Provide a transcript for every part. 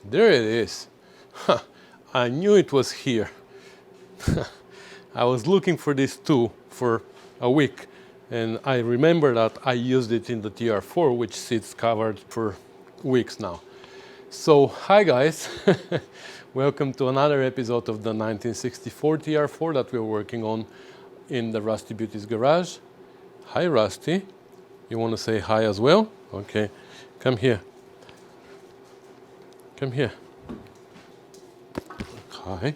There it is. I knew it was here. I was looking for this tool for a week, and I remember that I used it in the TR4, which sits covered for weeks now. So, hi guys, welcome to another episode of the 1964 TR4 that we're working on in the Rusty Beauties garage. Hi Rusty, you want to say hi as well? Okay, come here. Come here. Hi.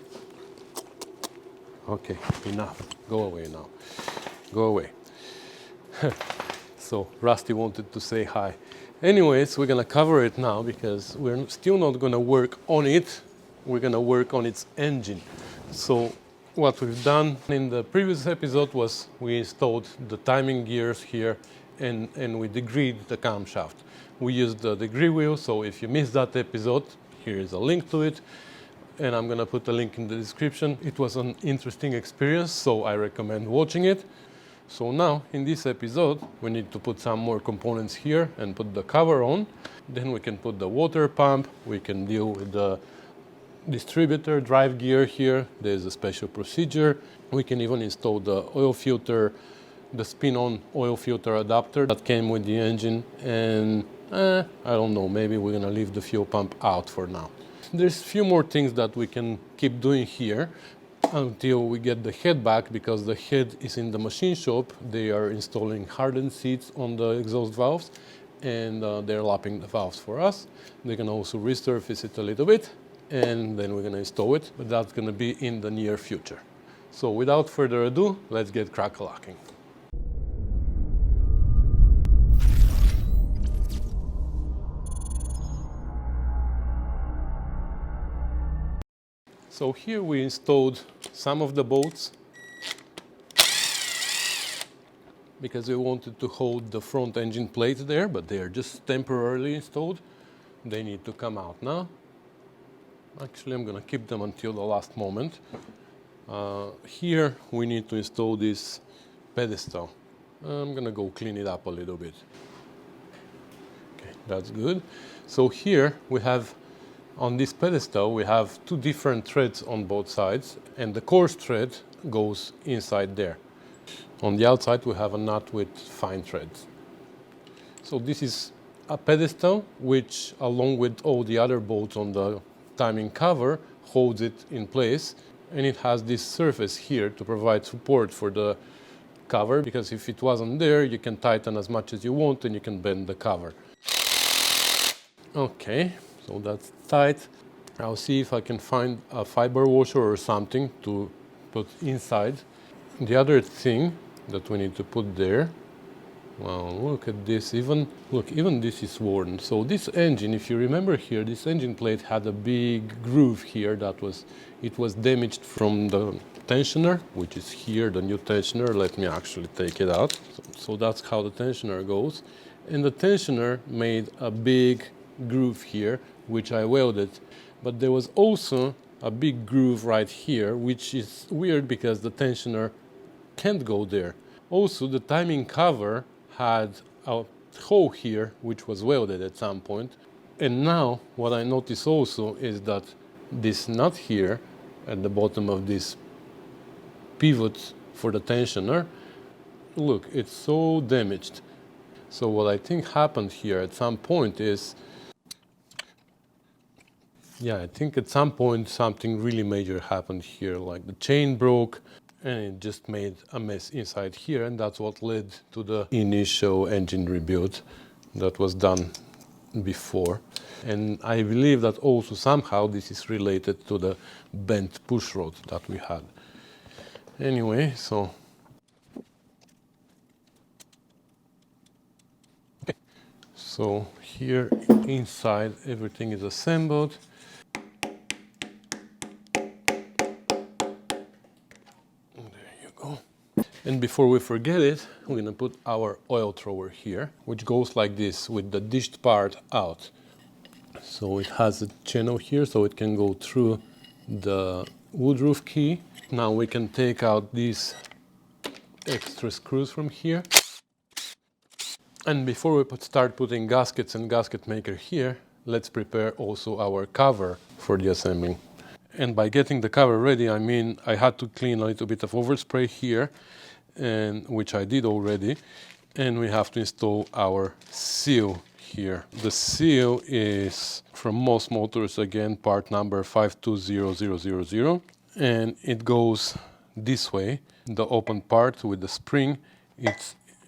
Okay, enough. Go away now. Go away. So Rusty wanted to say hi. Anyways, we're gonna cover it now because we're still not gonna work on it. We're gonna work on its engine. So what we've done in the previous episode was we installed the timing gears here and we degreed the camshaft. We used the degree wheel, so if you missed that episode, here is a link to it. And I'm gonna put a link in the description. It was an interesting experience, so I recommend watching it. So now, in this episode, we need to put some more components here and put the cover on. Then we can put the water pump, we can deal with the distributor drive gear here. There's a special procedure. We can even install the oil filter, the spin-on oil filter adapter that came with the engine. And I don't know, maybe we're gonna leave the fuel pump out for now. There's a few more things that we can keep doing here until we get the head back, because the head is in the machine shop. They are installing hardened seats on the exhaust valves, and they're lapping the valves for us. They can also resurface it a little bit, and then we're going to install it, but that's going to be in the near future. So without further ado, let's get crack-a-lacking. So here we installed some of the bolts because we wanted to hold the front engine plates there, but they are just temporarily installed. They need to come out now. Actually, I'm going to keep them until the last moment. Here we need to install this pedestal. I'm going to go clean it up a little bit. Okay, that's good. So here we have, on this pedestal, we have two different threads on both sides, and the coarse thread goes inside there. On the outside, we have a nut with fine threads. So this is a pedestal, which, along with all the other bolts on the timing cover, holds it in place, and it has this surface here to provide support for the cover, because if it wasn't there, you can tighten as much as you want and you can bend the cover. Okay. So that's tight. I'll see if I can find a fiber washer or something to put inside. The other thing that we need to put there, well, look at this, even this is worn. So this engine, if you remember here, this engine plate had a big groove here it was damaged from the tensioner, which is here, the new tensioner. Let me actually take it out. So that's how the tensioner goes. And the tensioner made a big groove here, which I welded, but there was also a big groove right here, which is weird because the tensioner can't go there. Also, the timing cover had a hole here, which was welded at some point. And now what I notice also is that this nut here at the bottom of this pivot for the tensioner, look, it's so damaged. So what I think happened here at some point is, I think at some point something really major happened here, like the chain broke and it just made a mess inside here, and that's what led to the initial engine rebuild that was done before. And I believe that also somehow this is related to the bent push rod that we had. Anyway, so here inside everything is assembled. And before we forget it, we're gonna put our oil thrower here, which goes like this with the dished part out. So it has a channel here so it can go through the woodroof key. Now we can take out these extra screws from here. And before we start putting gaskets and gasket maker here, let's prepare also our cover for the assembling. And by getting the cover ready, I mean I had to clean a little bit of overspray here, and which I did already. And we have to install our seal here. The seal is from most motors, again, part number 520000, and it goes this way. The open part with the spring,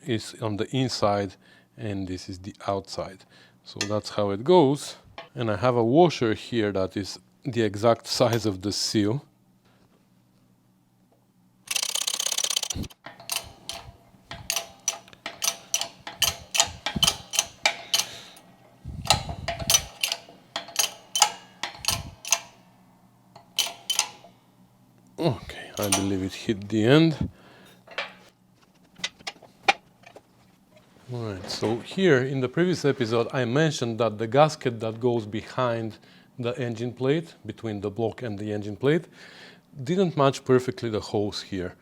is on the inside, and this is the outside. So that's how it goes. And I have a washer here that is the exact size of the seal. Okay, I believe it hit the end. Alright, so here in the previous episode I mentioned that the gasket that goes behind the engine plate, between the block and the engine plate, didn't match perfectly the holes here.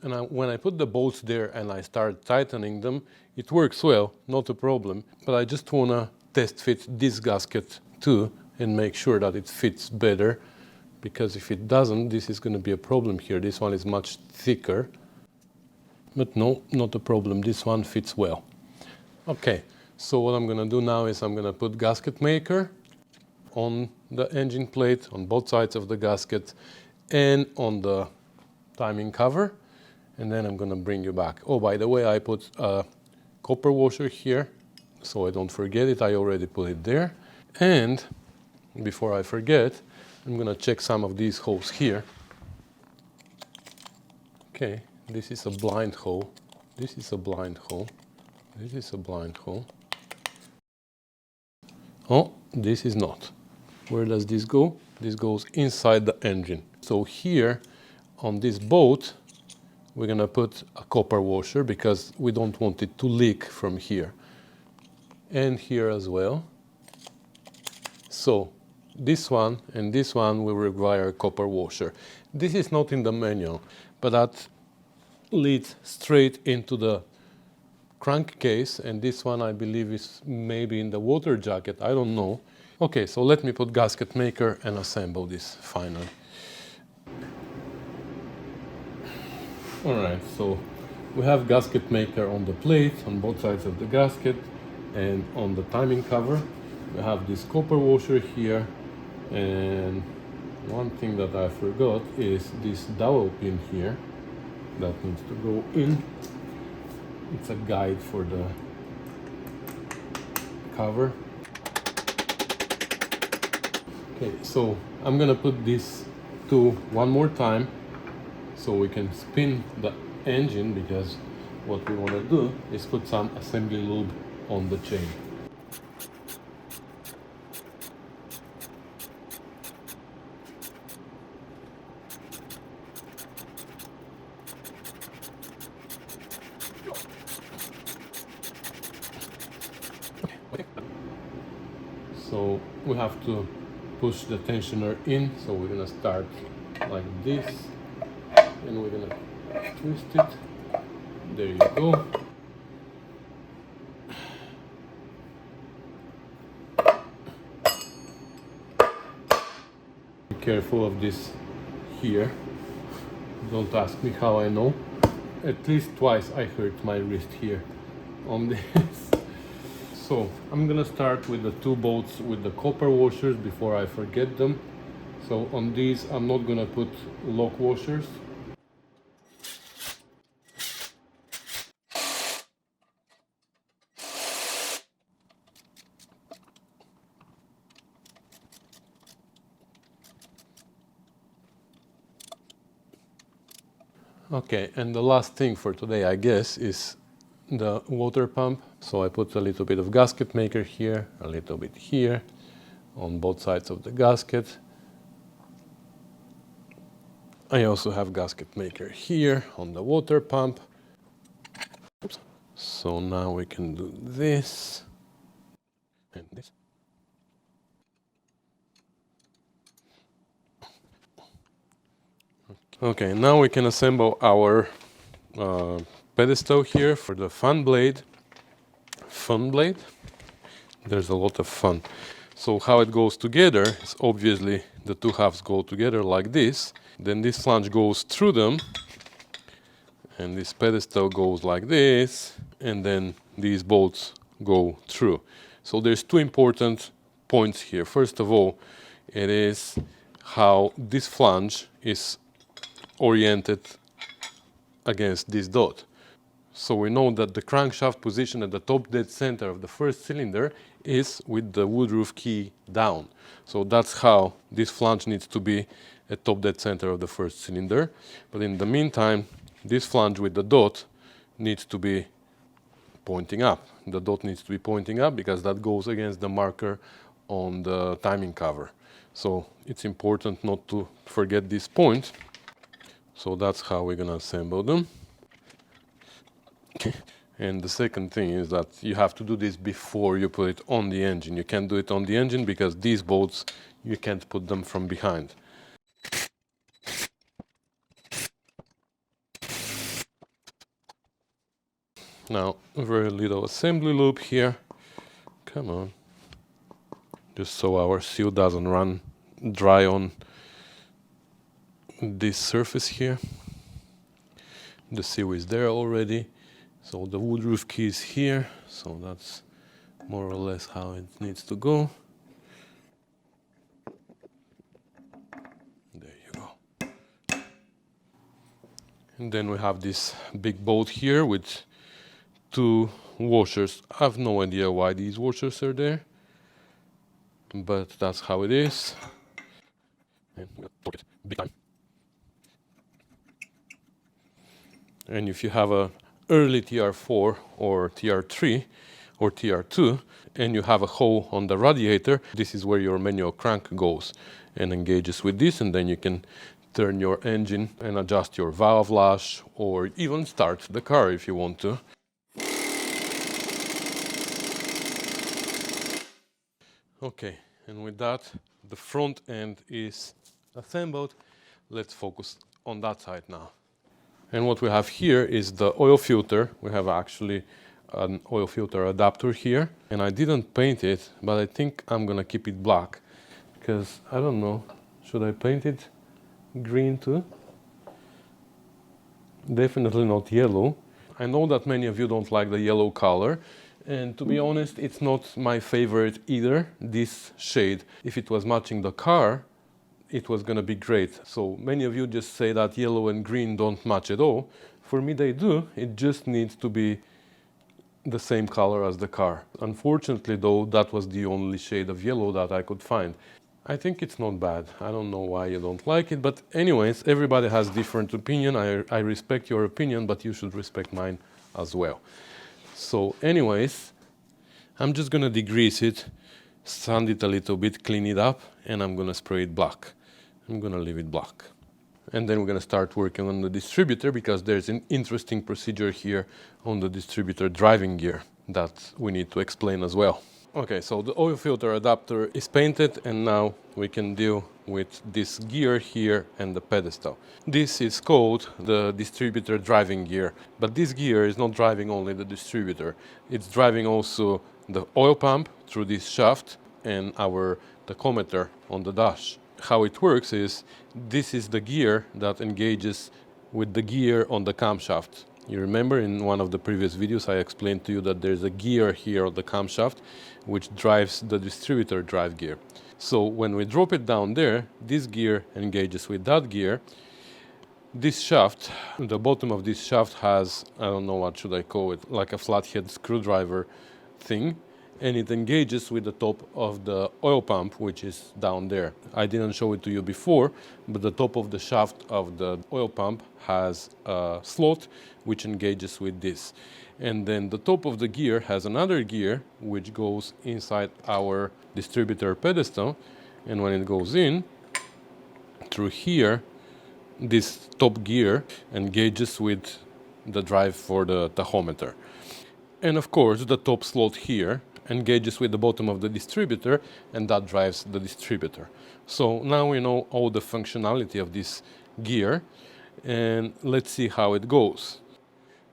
And when I put the bolts there and I started tightening them, it works well, not a problem. But I just want to test fit this gasket too and make sure that it fits better. Because if it doesn't, this is going to be a problem here. This one is much thicker. But no, not a problem. This one fits well. Okay, so what I'm going to do now is I'm going to put gasket maker on the engine plate, on both sides of the gasket, and on the timing cover. And then I'm going to bring you back. Oh, by the way, I put a copper washer here, so I don't forget it. I already put it there. And before I forget, I'm going to check some of these holes here. Okay, this is a blind hole. This is a blind hole. This is a blind hole. Oh, this is not. Where does this go? This goes inside the engine. So here on this boat, we're going to put a copper washer because we don't want it to leak from here. And here as well. So this one and this one will require a copper washer. This is not in the manual, but that leads straight into the crankcase, and this one I believe is maybe in the water jacket, I don't know. Okay, so let me put gasket maker and assemble this finally. Alright, so we have gasket maker on the plate, on both sides of the gasket, and on the timing cover. We have this copper washer here, and one thing that I forgot is this dowel pin here that needs to go in. It's a guide for the cover. Okay, so I'm gonna put this to one more time so we can spin the engine, because what we want to do is put some assembly lube on the chain. So we have to push the tensioner in, so we're gonna start like this, and we're gonna twist it. There you go. Be careful of this here. Don't ask me how I know. At least twice I hurt my wrist here on this. So I'm gonna start with the two bolts with the copper washers before I forget them. So on these I'm not gonna put lock washers. Okay, and the last thing for today, I guess, is the water pump. So I put a little bit of gasket maker here, a little bit here, on both sides of the gasket. I also have gasket maker here on the water pump. Oops. So now we can do this and this. Okay, now we can assemble our pedestal here for the fun blade. There's a lot of fun. So how it goes together is obviously the two halves go together like this. Then this flange goes through them, and this pedestal goes like this, and then these bolts go through. So there's two important points here. First of all, it is how this flange is oriented against this dot. So we know that the crankshaft position at the top dead center of the first cylinder is with the woodroof key down. So that's how this flange needs to be at top dead center of the first cylinder. But in the meantime, this flange with the dot needs to be pointing up. The dot needs to be pointing up because that goes against the marker on the timing cover. So it's important not to forget this point. So that's how we're gonna assemble them. And the second thing is that you have to do this before you put it on the engine. You can't do it on the engine because these bolts, you can't put them from behind. Now, a very little assembly loop here. Come on. Just so our seal doesn't run dry on this surface here. The seal is there already. So the woodroof key is here. So that's more or less how it needs to go. There you go. And then we have this big bolt here with two washers. I have no idea why these washers are there, but that's how it is. And we'll torque it big time. And if you have a early TR4 or TR3 or TR2 and you have a hole on the radiator, this is where your manual crank goes and engages with this, and then you can turn your engine and adjust your valve lash or even start the car if you want to. Okay, and with that, the front end is assembled. Let's focus on that side now. And what we have here is the oil filter. We have actually an oil filter adapter here. And I didn't paint it, but I think I'm gonna keep it black. Because, I don't know, should I paint it green too? Definitely not yellow. I know that many of you don't like the yellow color. And to be honest, it's not my favorite either, this shade. If it was matching the car, it was gonna be great. So many of you just say that yellow and green don't match at all. For me, they do. It just needs to be the same color as the car. Unfortunately, though, that was the only shade of yellow that I could find. I think it's not bad. I don't know why you don't like it, but anyways, everybody has different opinion. I respect your opinion, but you should respect mine as well. So anyways, I'm just gonna degrease it, sand it a little bit, clean it up, and I'm gonna spray it black. I'm gonna leave it black. And then we're gonna start working on the distributor because there's an interesting procedure here on the distributor driving gear that we need to explain as well. Okay, so the oil filter adapter is painted and now we can deal with this gear here and the pedestal. This is called the distributor driving gear, but this gear is not driving only the distributor. It's driving also the oil pump through this shaft and our tachometer on the dash. How it works is, this is the gear that engages with the gear on the camshaft. You remember in one of the previous videos I explained to you that there's a gear here on the camshaft which drives the distributor drive gear. So when we drop it down there, this gear engages with that gear. This shaft, the bottom of this shaft has, I don't know what should I call it, like a flathead screwdriver thing, and it engages with the top of the oil pump, which is down there. I didn't show it to you before, but the top of the shaft of the oil pump has a slot which engages with this. And then the top of the gear has another gear which goes inside our distributor pedestal, and when it goes in, through here, this top gear engages with the drive for the tachometer. And of course, the top slot here engages with the bottom of the distributor, and that drives the distributor. So now we know all the functionality of this gear, and let's see how it goes.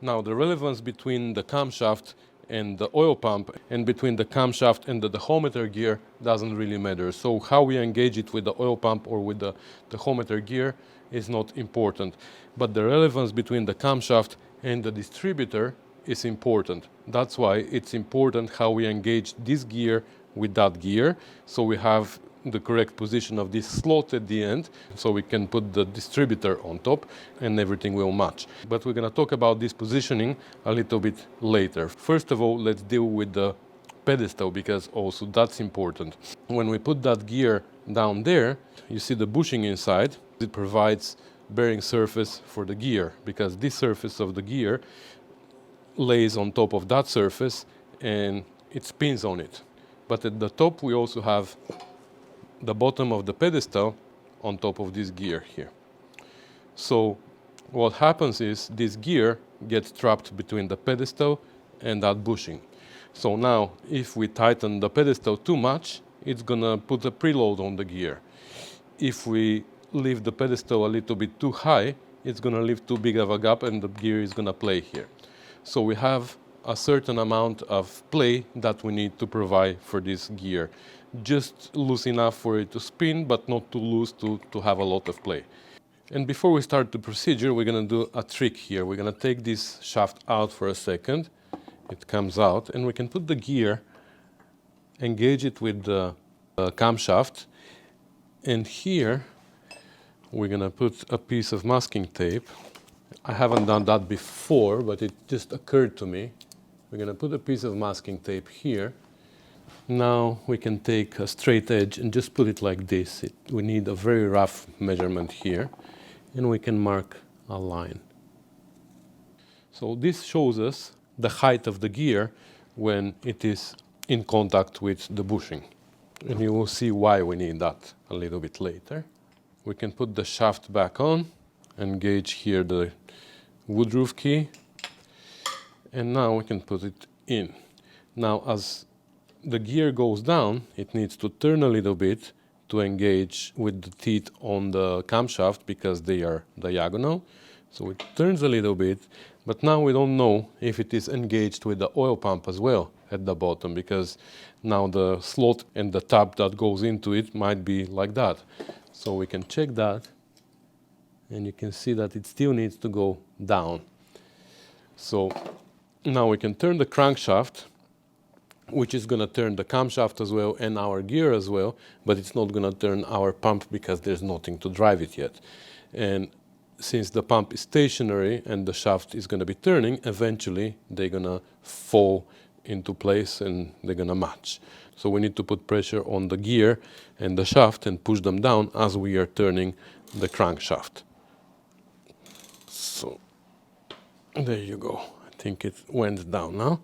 Now, the relevance between the camshaft and the oil pump, and between the camshaft and the tachometer gear doesn't really matter. So how we engage it with the oil pump or with the tachometer gear is not important. But the relevance between the camshaft and the distributor is important. That's why it's important how we engage this gear with that gear, so we have the correct position of this slot at the end, so we can put the distributor on top and everything will match. But we're going to talk about this positioning a little bit later. First of all, let's deal with the pedestal, because also that's important. When we put that gear down there, you see the bushing inside. It provides bearing surface for the gear, because this surface of the gear lays on top of that surface and it spins on it. But at the top we also have the bottom of the pedestal on top of this gear here. So what happens is this gear gets trapped between the pedestal and that bushing. So now if we tighten the pedestal too much, it's gonna put a preload on the gear. If we leave the pedestal a little bit too high, it's gonna leave too big of a gap and the gear is gonna play here. So we have a certain amount of play that we need to provide for this gear. Just loose enough for it to spin, but not too loose to have a lot of play. And before we start the procedure, we're going to do a trick here. We're going to take this shaft out for a second. It comes out, and we can put the gear, engage it with the camshaft, and here we're going to put a piece of masking tape. I haven't done that before, but it just occurred to me. We're going to put a piece of masking tape here. Now we can take a straight edge and just put it like this. We need a very rough measurement here, and we can mark a line. So this shows us the height of the gear when it is in contact with the bushing. And you will see why we need that a little bit later. We can put the shaft back on, engage here the woodroof key, and now we can put it in. Now as the gear goes down, it needs to turn a little bit to engage with the teeth on the camshaft because they are diagonal. So it turns a little bit, but now we don't know if it is engaged with the oil pump as well at the bottom, because now the slot and the tab that goes into it might be like that. So we can check that, and you can see that it still needs to go down. So now we can turn the crankshaft, which is going to turn the camshaft as well and our gear as well, but it's not going to turn our pump because there's nothing to drive it yet. And since the pump is stationary and the shaft is going to be turning, eventually they're going to fall into place and they're going to match. So we need to put pressure on the gear and the shaft and push them down as we are turning the crankshaft. So there you go. I think it went down now.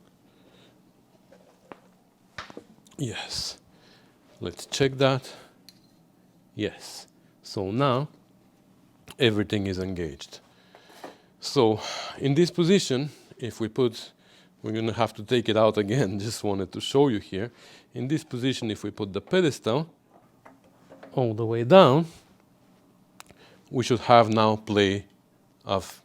Yes. Let's check that. Yes. So now everything is engaged. So in this position, if we put, we're going to have to take it out again, just wanted to show you here. In this position, if we put the pedestal all the way down, we should have now play of,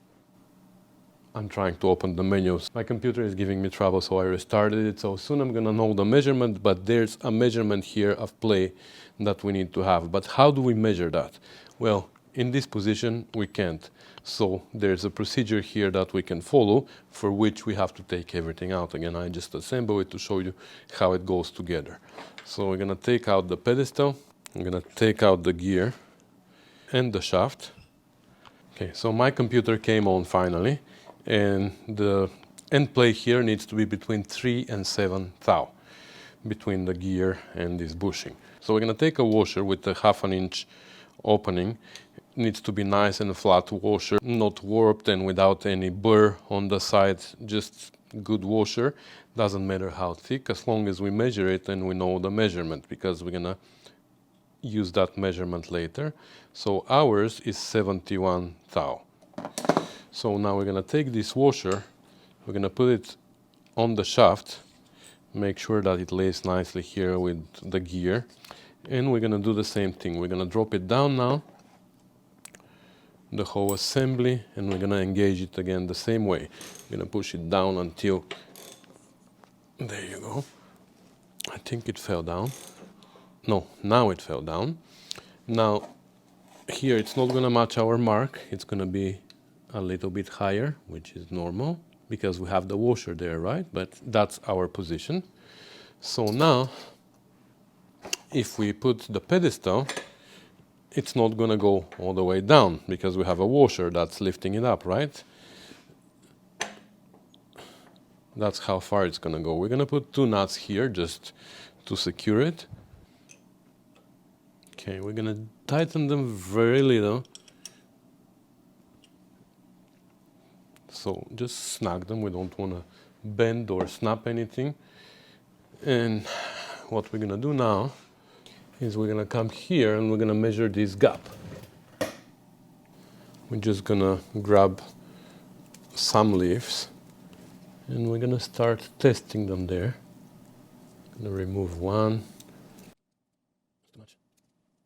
I'm trying to open the menus. My computer is giving me trouble, so I restarted it. So soon I'm going to know the measurement, but there's a measurement here of play that we need to have. But how do we measure that? Well, in this position, we can't. So there's a procedure here that we can follow, for which we have to take everything out. Again, I just assemble it to show you how it goes together. So we're going to take out the pedestal. I'm going to take out the gear and the shaft. Okay, so my computer came on finally. And the end play here needs to be between 3 and 7 thou between the gear and this bushing. So we're going to take a washer with a 1/2 inch opening. It needs to be nice and flat washer, not warped and without any burr on the side, just good washer. Doesn't matter how thick, as long as we measure it and we know the measurement, because we're going to use that measurement later. So ours is 71 thou. So now we're going to take this washer, we're going to put it on the shaft, make sure that it lays nicely here with the gear, and we're going to do the same thing. We're going to drop it down now, the whole assembly, and we're going to engage it again the same way. We're going to push it down until There you go. I think it fell down. No, now it fell down. Now, here it's not gonna match our mark. It's gonna be a little bit higher, which is normal because we have the washer there, right? But that's our position. So now, if we put the pedestal, it's not gonna go all the way down because we have a washer that's lifting it up, right? That's how far it's gonna go. We're gonna put 2 nuts here just to secure it. Okay, we're gonna tighten them very little. So just snag them. We don't wanna bend or snap anything. And what we're gonna do now is we're gonna come here and we're gonna measure this gap. We're just gonna grab some leaves and we're gonna start testing them there. I'm gonna remove one. Too much.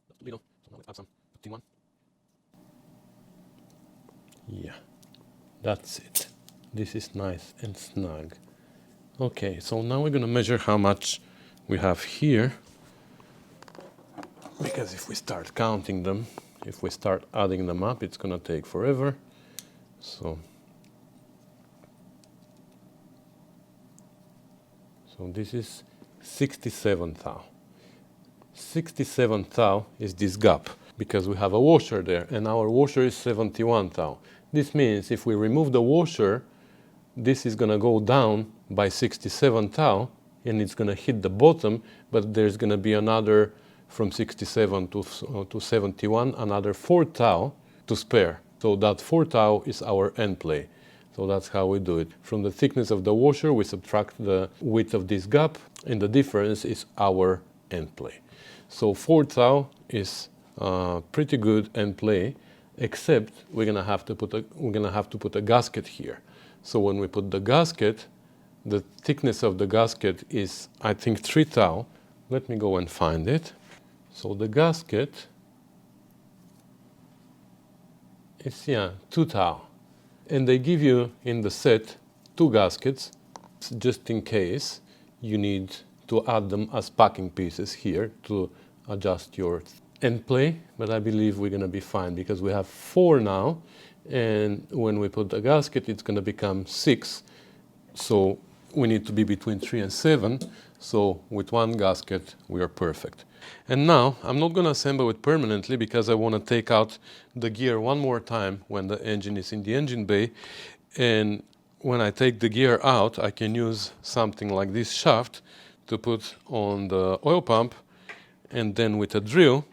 That's too little. So now we add some. Put in one. Yeah, that's it. This is nice and snug. Okay, so now we're gonna measure how much we have here. Because if we start counting them, if we start adding them up, it's gonna take forever. So this is 67 thou. 67 thou is this gap because we have a washer there and our washer is 71 thou. This means if we remove the washer, this is gonna go down by 67 thou and it's gonna hit the bottom, but there's gonna be another from 67 to 71, another 4 thou to spare. So that 4 thou is our end play. So that's how we do it. From the thickness of the washer, we subtract the width of this gap, and the difference is our end play. So 4 thou is pretty good end play, except we're gonna have to put a gasket here. So when we put the gasket, the thickness of the gasket is, I think, 3 thou. Let me go and find it. So the gasket is 2 thou. And they give you in the set 2 gaskets, just in case you need to add them as packing pieces here to adjust your end play. But I believe we're gonna be fine because we have 4 now. And when we put the gasket, it's gonna become 6. So we need to be between 3 and 7. So with 1 gasket, we are perfect. And now I'm not going to assemble it permanently because I want to take out the gear one more time when the engine is in the engine bay. And when I take the gear out, I can use something like this shaft to put on the oil pump. And then with a drill,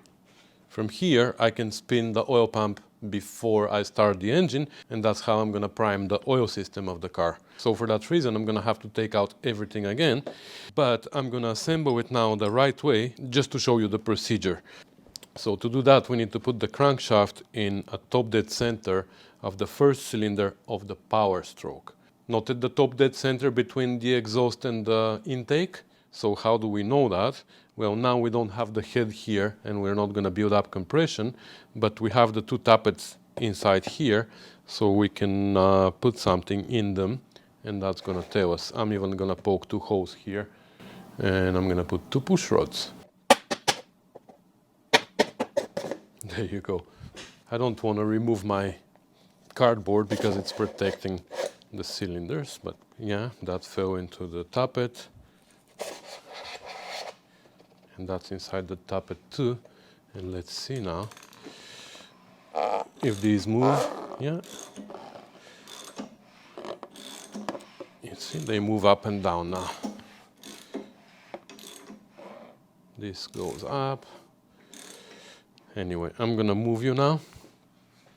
from here, I can spin the oil pump before I start the engine, and that's how I'm going to prime the oil system of the car. So for that reason, I'm going to have to take out everything again, but I'm going to assemble it now the right way just to show you the procedure. So to do that, we need to put the crankshaft in a top dead center of the first cylinder of the power stroke. Not at the top dead center between the exhaust and the intake. So how do we know that? Well, now we don't have the head here and we're not going to build up compression, but we have the 2 tappets inside here, so we can put something in them, and that's going to tell us. I'm even going to poke 2 holes here, and I'm going to put 2 push rods. There you go. I don't want to remove my cardboard because it's protecting the cylinders, but yeah, that fell into the tappet. And that's inside the tappet too. And let's see now if these move. Yeah. You see, they move up and down now. This goes up. Anyway, I'm gonna move you now.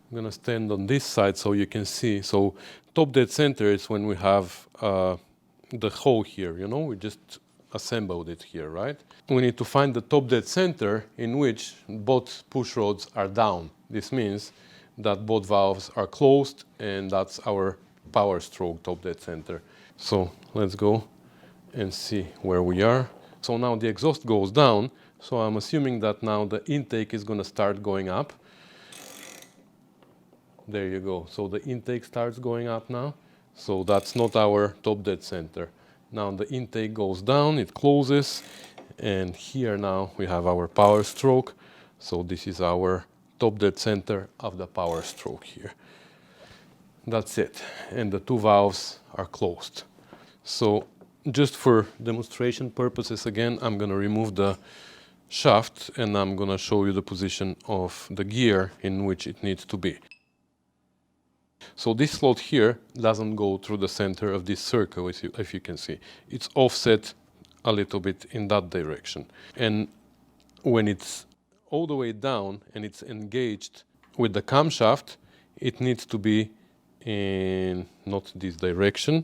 I'm gonna stand on this side so you can see. So top dead center is when we have the hole here, you know, we just assembled it here, right? We need to find the top dead center in which both push rods are down. This means that both valves are closed, and that's our power stroke top dead center. So let's go and see where we are. So now the exhaust goes down, so I'm assuming that now the intake is going to start going up. There you go. So the intake starts going up now. So that's not our top dead center. Now the intake goes down, it closes, and here now we have our power stroke. So this is our top dead center of the power stroke here. That's it, and the two valves are closed. So just for demonstration purposes again, I'm going to remove the shaft and I'm going to show you the position of the gear in which it needs to be. So this slot here doesn't go through the center of this circle, if you can see. It's offset a little bit in that direction. And when it's all the way down and it's engaged with the camshaft, it needs to be in not this direction.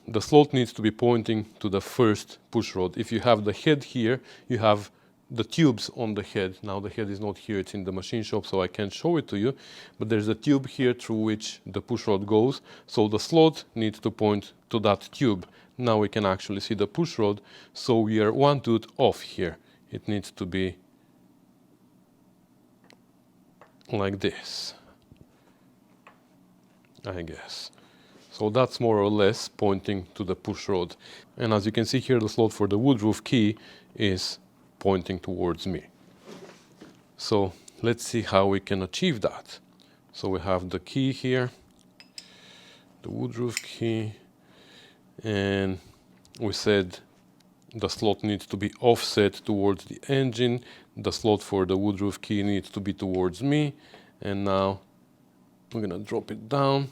The slot needs to be pointing to the first push rod. If you have the head here, you have the tubes on the head. Now the head is not here, it's in the machine shop, so I can't show it to you. But there's a tube here through which the push rod goes. So the slot needs to point to that tube. Now we can actually see the push rod. So we are one tooth off here. It needs to be like this, I guess. So that's more or less pointing to the push rod. And as you can see here, the slot for the woodroof key is pointing towards me. So let's see how we can achieve that. So we have the key here, the woodroof key, and we said the slot needs to be offset towards the engine. The slot for the woodroof key needs to be towards me. And now we're gonna drop it down.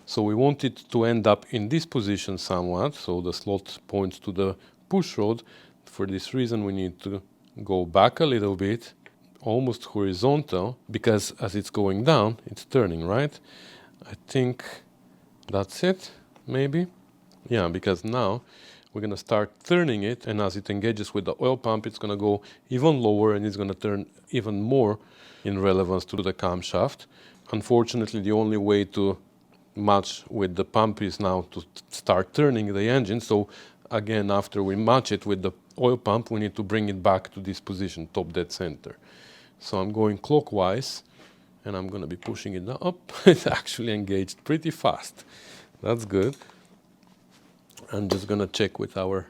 So we want it to end up in this position somewhat. So the slot points to the push rod. For this reason, we need to go back a little bit, almost horizontal, because as it's going down, it's turning, right? I think that's it, maybe. Yeah, because now we're gonna start turning it, and as it engages with the oil pump, it's gonna go even lower and it's gonna turn even more in relevance to the camshaft. Unfortunately, the only way to match with the pump is now to start turning the engine. So again, after we match it with the oil pump, we need to bring it back to this position, top dead center. So I'm going clockwise and I'm going to be pushing it up. It's actually engaged pretty fast. That's good. I'm just going to check with our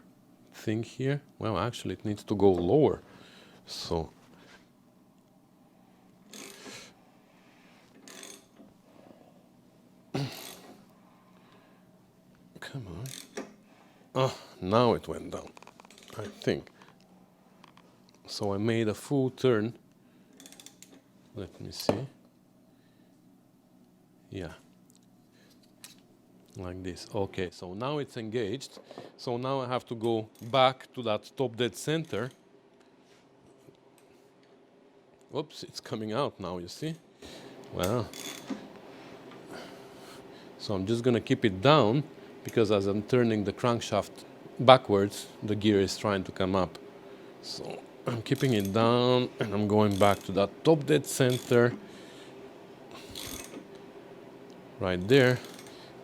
thing here. Well, actually it needs to go lower. So come on. Oh, now it went down, I think. So I made a full turn. Let me see. Yeah. Like this. Okay, so now it's engaged. So now I have to go back to that top dead center. Oops, it's coming out now, you see? Well. So I'm just going to keep it down, because as I'm turning the crankshaft backwards, the gear is trying to come up. So I'm keeping it down and I'm going back to that top dead center. Right there.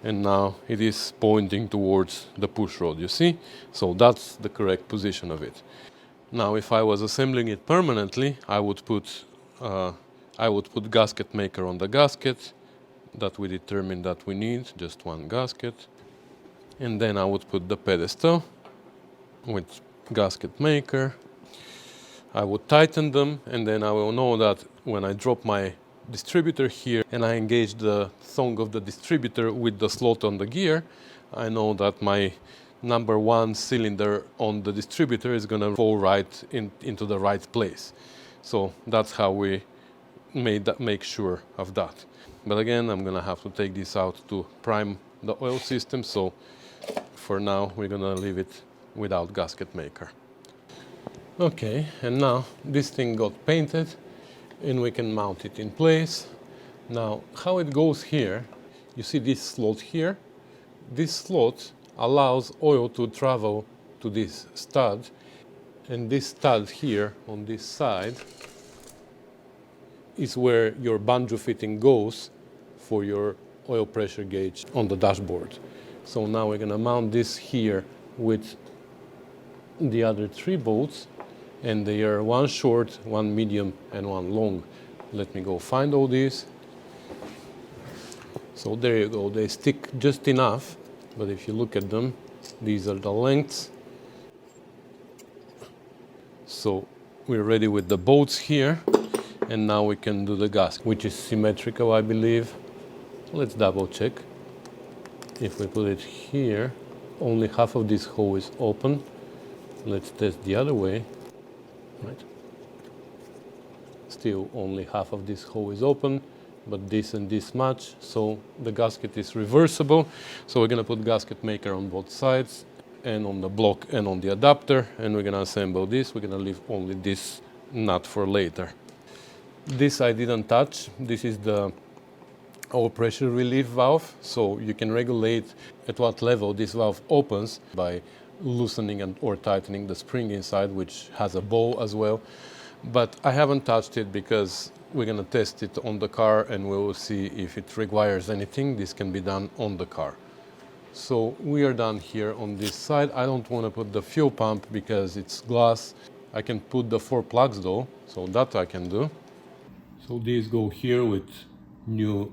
And now it is pointing towards the push rod, you see? So that's the correct position of it. Now if I was assembling it permanently, I would put gasket maker on the gasket that we determined that we need, just one gasket. And then I would put the pedestal with gasket maker. I would tighten them, and then I will know that when I drop my distributor here and I engage the thong of the distributor with the slot on the gear, I know that my number one cylinder on the distributor is going to fall right into the right place. So that's how we make sure of that. But again, I'm going to have to take this out to prime the oil system. So for now, we're going to leave it without gasket maker. Okay, and now this thing got painted and we can mount it in place. Now, how it goes here, you see this slot here? This slot allows oil to travel to this stud, and this stud here on this side is where your banjo fitting goes for your oil pressure gauge on the dashboard. So now we're going to mount this here with the other 3 bolts, and they are one short, one medium, and one long. Let me go find all these. So there you go, they stick just enough, but if you look at them, These are the lengths. So we're ready with the bolts here, and now we can do the gasket, which is symmetrical, I believe. Let's double check. If we put it here, only half of this hole is open. Let's test the other way. Right. Still only half of this hole is open, but this and this match, so the gasket is reversible. So we're gonna put gasket maker on both sides and on the block and on the adapter, and we're gonna assemble this. We're gonna leave only this nut for later. This I didn't touch. This is the oil pressure relief valve, so you can regulate at what level this valve opens by loosening and or tightening the spring inside, which has a bowl as well. But I haven't touched it because we're gonna test it on the car and we will see if it requires anything. This can be done on the car. So we are done here on this side. I don't want to put the fuel pump because it's glass. I can put the 4 plugs though, so that I can do. So these go here with new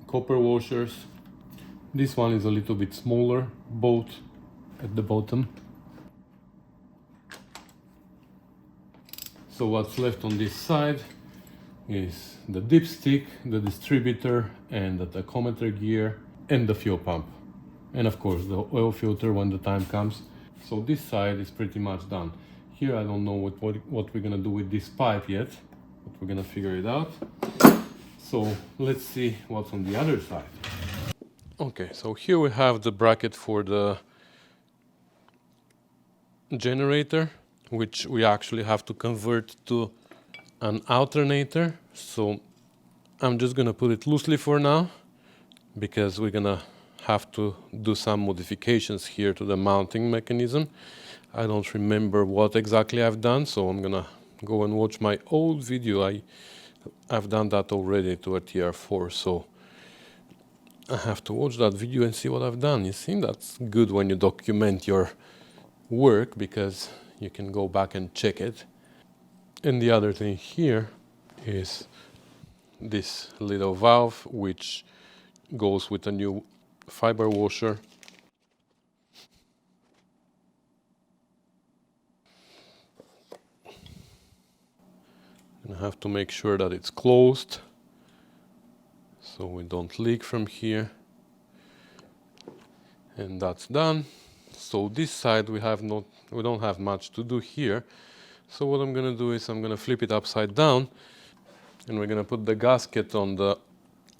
copper washers. This one is a little bit smaller, bolt at the bottom. So what's left on this side is the dipstick, the distributor, and the tachometer gear, and the fuel pump. And of course the oil filter when the time comes. So this side is pretty much done. Here I don't know what we're gonna do with this pipe yet, but we're gonna figure it out. So let's see what's on the other side. Okay, so here we have the bracket for the generator, which we actually have to convert to an alternator. So I'm just gonna put it loosely for now because we're gonna have to do some modifications here to the mounting mechanism. I don't remember what exactly I've done, so I'm gonna go and watch my old video. I've done that already to a TR4, so I have to watch that video and see what I've done. You see, that's good when you document your work because you can go back and check it. And the other thing here is this little valve, which goes with a new fiber washer. And I have to make sure that it's closed so we don't leak from here. And that's done. So this side we don't have much to do here. So what I'm gonna do is I'm gonna flip it upside down and we're gonna put the gasket on the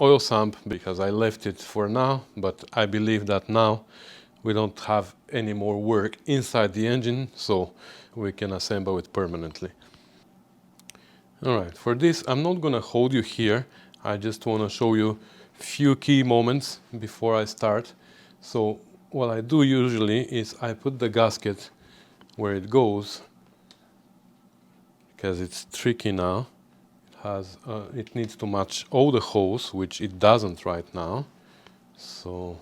oil sump because I left it for now, but I believe that now we don't have any more work inside the engine, so we can assemble it permanently. Alright, for this I'm not gonna hold you here. I just wanna show you a few key moments before I start. So what I do usually is I put the gasket where it goes because it's tricky now. It needs to match all the holes, which it doesn't right now. So,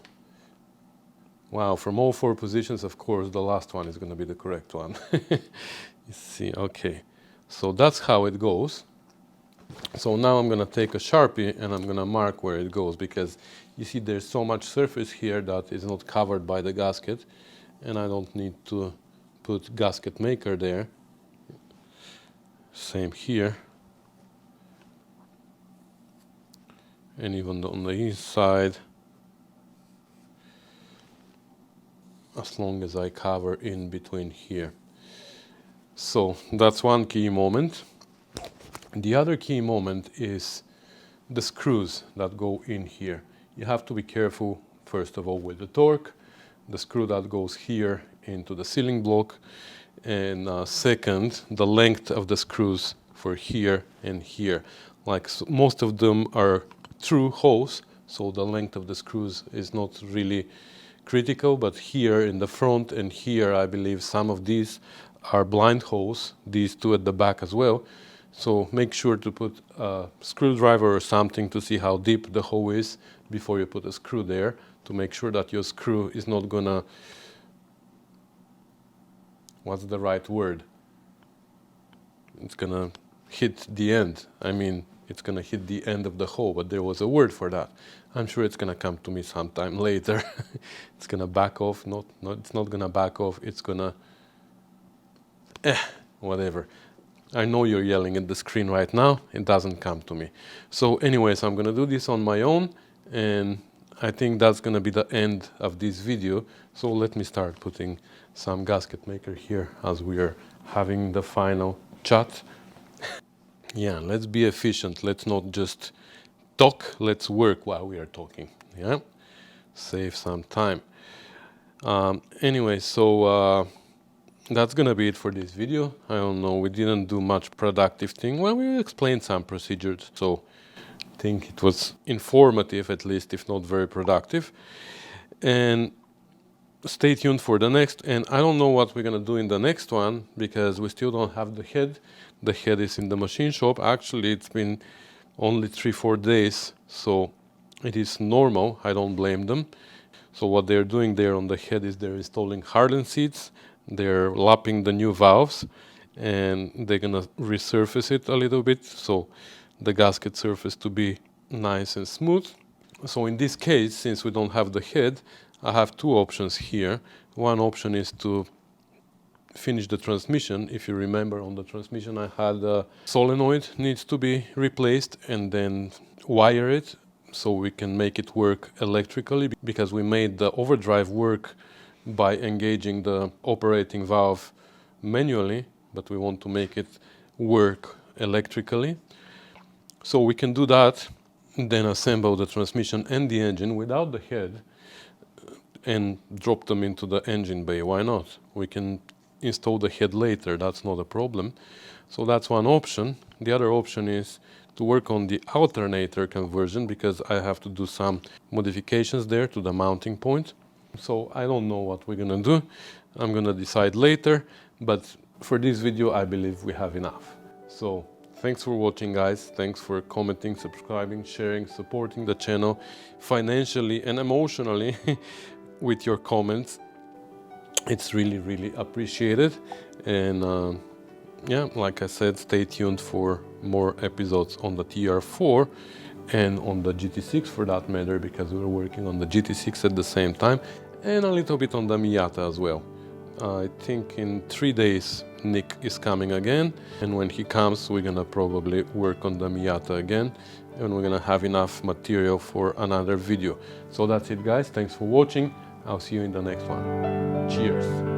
wow, from all 4 positions, of course, the last one is going to be the correct one. You see, okay. So that's how it goes. So now I'm going to take a Sharpie and I'm going to mark where it goes because you see there's so much surface here that is not covered by the gasket, and I don't need to put gasket maker there. Same here. And even on the inside, as long as I cover in between here. So that's one key moment. The other key moment is the screws that go in here. You have to be careful, first of all, with the torque, the screw that goes here into the ceiling block, and second, the length of the screws for here and here. Like most of them are through holes, so the length of the screws is not really critical, but here in the front and here I believe some of these are blind holes, these 2 at the back as well. So make sure to put a screwdriver or something to see how deep the hole is before you put a screw there, to make sure that your screw is not gonna, what's the right word? It's gonna hit the end. I mean, it's gonna hit the end of the hole, but there was a word for that. I'm sure it's gonna come to me sometime later. It's gonna back off, it's not gonna back off, it's gonna, whatever. I know you're yelling at the screen right now, it doesn't come to me. So anyways, I'm gonna do this on my own, and I think that's gonna be the end of this video. So let me start putting some gasket maker here as we are having the final chat. Yeah, let's be efficient. Let's not just talk, let's work while we are talking. Yeah, save some time. Anyway, so that's gonna be it for this video. I don't know, we didn't do much productive thing. Well, we explained some procedures, so I think it was informative at least, if not very productive. And stay tuned for the next. And I don't know what we're gonna do in the next one because we still don't have the head. The head is in the machine shop. Actually, it's been only 3-4 days, so it is normal. I don't blame them. So what they're doing there on the head is they're installing hardened seats, they're lapping the new valves, and they're gonna resurface it a little bit, so the gasket surface to be nice and smooth. So in this case, since we don't have the head, I have two options here. One option is to finish the transmission. If you remember, on the transmission I had a solenoid needs to be replaced and then wire it so we can make it work electrically, because we made the overdrive work by engaging the operating valve manually, but we want to make it work electrically. So we can do that, then assemble the transmission and the engine without the head and drop them into the engine bay. Why not? We can install the head later, that's not a problem. So that's one option. The other option is to work on the alternator conversion, because I have to do some modifications there to the mounting point. So I don't know what we're gonna do. I'm gonna decide later, but for this video I believe we have enough. So thanks for watching, guys. Thanks for commenting, subscribing, sharing, supporting the channel financially and emotionally with your comments. It's really, really appreciated. And yeah, like I said, stay tuned for more episodes on the TR4 and on the GT6 for that matter, because we're working on the GT6 at the same time, and a little bit on the Miata as well. I think in 3 days Nick is coming again, and when he comes we're gonna probably work on the Miata again, and we're gonna have enough material for another video. So that's it, guys. Thanks for watching. I'll see you in the next one. Cheers.